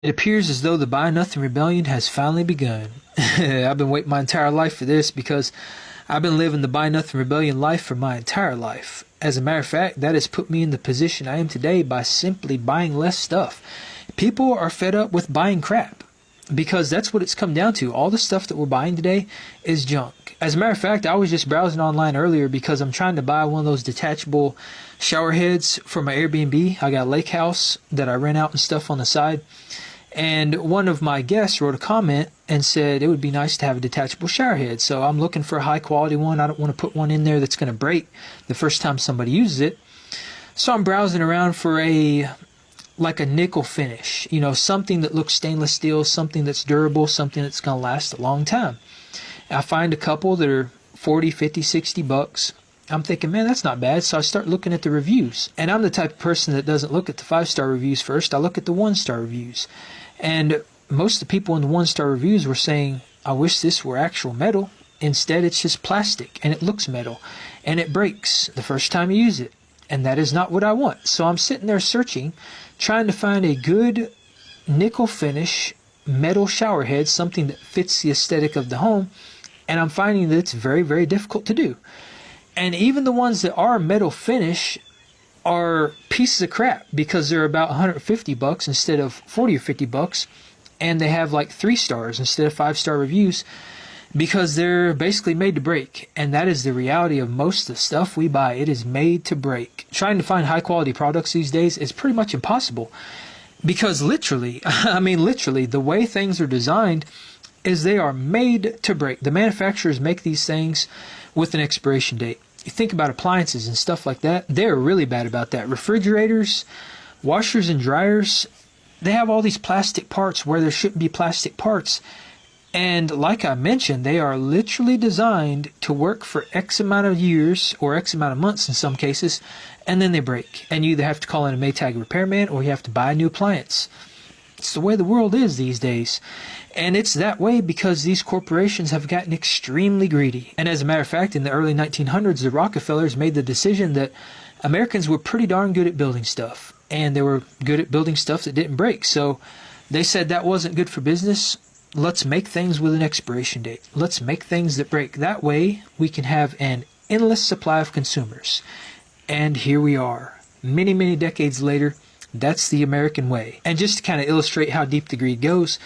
It appears as though the Buy Nothing Rebellion has finally begun. I've been waiting my entire life for this because I've been living the Buy Nothing Rebellion life for my entire life. As a matter of fact, that has put me in the position I am today by simply buying less stuff. People are fed up with buying crap because that's what it's come down to. All the stuff that we're buying today is junk. As a matter of fact, I was just browsing online earlier because I'm trying to buy one of those detachable shower heads for my Airbnb. I got a lake house that I rent out and stuff on the side. And one of my guests wrote a comment and said it would be nice to have a detachable shower head. So I'm looking for a high quality one. I don't want to put one in there that's going to break the first time somebody uses it. So I'm browsing around for like a nickel finish, something that looks stainless steel, something that's durable, something that's going to last a long time. I find a couple that are 40, 50, 60 bucks. I'm thinking, man, that's not bad. So I start looking at the reviews. And I'm the type of person that doesn't look at the 5-star reviews first. I look at the 1-star reviews. And most of the people in the 1-star reviews were saying, I wish this were actual metal. Instead, it's just plastic and it looks metal and it breaks the first time you use it. And that is not what I want. So I'm sitting there searching, trying to find a good nickel finish metal shower head, something that fits the aesthetic of the home. And I'm finding that it's very, very difficult to do. And even the ones that are metal finish are pieces of crap because they're about 150 bucks instead of 40 or 50 bucks. And they have like 3 stars instead of 5-star reviews because they're basically made to break. And that is the reality of most of the stuff we buy. It is made to break. Trying to find high quality products these days is pretty much impossible because literally, the way things are designed is they are made to break. The manufacturers make these things with an expiration date. You think about appliances and stuff like that, they're really bad about that. Refrigerators, washers and dryers, they have all these plastic parts where there shouldn't be plastic parts. And like I mentioned, they are literally designed to work for X amount of years or X amount of months in some cases, and then they break. And you either have to call in a Maytag repairman or you have to buy a new appliance. It's the way the world is these days. And it's that way because these corporations have gotten extremely greedy. And as a matter of fact, in the early 1900s, the Rockefellers made the decision that Americans were pretty darn good at building stuff. And they were good at building stuff that didn't break. So they said that wasn't good for business. Let's make things with an expiration date. Let's make things that break. That way we can have an endless supply of consumers. And here we are, many, many decades later. That's the American way. And just to kind of illustrate how deep the greed goes,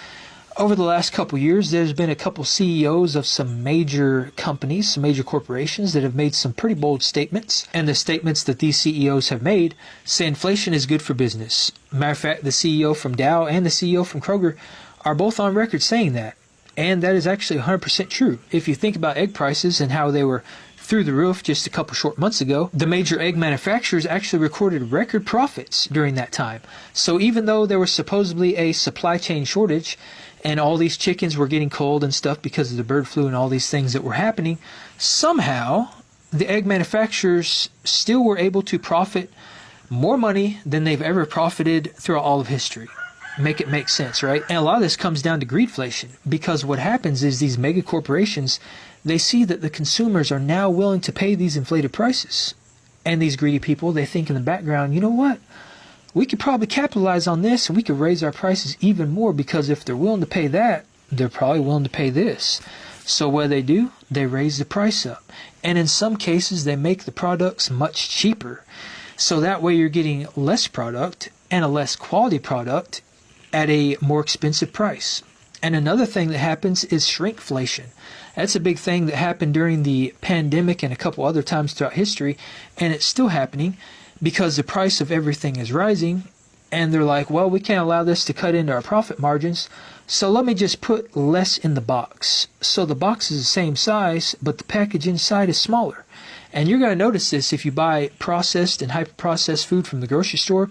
over the last couple years, there's been a couple CEOs of some major companies, some major corporations that have made some pretty bold statements. And the statements that these CEOs have made say inflation is good for business. Matter of fact, the CEO from Dow and the CEO from Kroger are both on record saying that. And that is actually 100% true. If you think about egg prices and how they were through the roof just a couple short months ago, the major egg manufacturers actually recorded record profits during that time. So even though there was supposedly a supply chain shortage and all these chickens were getting cold and stuff because of the bird flu and all these things that were happening, somehow the egg manufacturers still were able to profit more money than they've ever profited throughout all of history. Make it make sense, right? And a lot of this comes down to greedflation because what happens is these mega corporations, they see that the consumers are now willing to pay these inflated prices. And these greedy people, they think in the background, you know what? We could probably capitalize on this and we could raise our prices even more because if they're willing to pay that, they're probably willing to pay this. So what do? They raise the price up. And in some cases, they make the products much cheaper. So that way you're getting less product and a less quality product at a more expensive price. And another thing that happens is shrinkflation. That's a big thing that happened during the pandemic and a couple other times throughout history, and it's still happening because the price of everything is rising, and they're like, well, we can't allow this to cut into our profit margins, so let me just put less in the box. So the box is the same size, but the package inside is smaller. And you're going to notice this if you buy processed and hyper-processed food from the grocery store.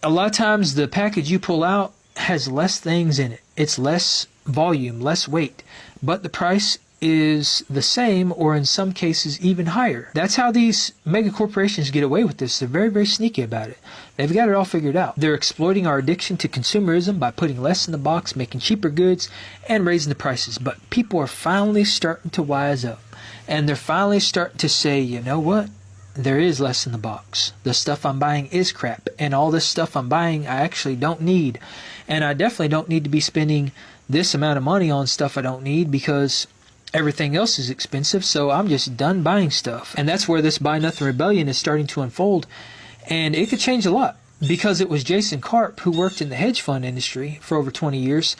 A lot of times the package you pull out has less things in it. It's less volume, less weight, but the price is the same or in some cases even higher. That's how these mega corporations get away with this. They're very, very sneaky about it. They've got it all figured out. They're exploiting our addiction to consumerism by putting less in the box, making cheaper goods, and raising the prices. But people are finally starting to wise up. And they're finally starting to say, you know what? There is less in the box. The stuff I'm buying is crap. And all this stuff I'm buying I actually don't need. And I definitely don't need to be spending this amount of money on stuff I don't need because everything else is expensive. So I'm just done buying stuff. And that's where this Buy Nothing Rebellion is starting to unfold. And it could change a lot because it was Jason Karp, who worked in the hedge fund industry for over 20 years,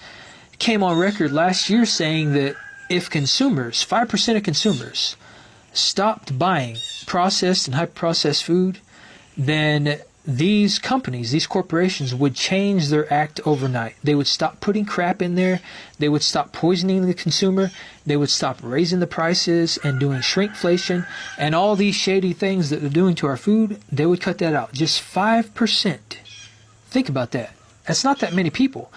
came on record last year saying that if consumers, 5% of consumers, stopped buying processed and hyper-processed food, then these companies, these corporations would change their act overnight. They would stop putting crap in there. They would stop poisoning the consumer. They would stop raising the prices and doing shrinkflation and all these shady things that they're doing to our food. They would cut that out. Just 5%. Think about that. That's not that many people.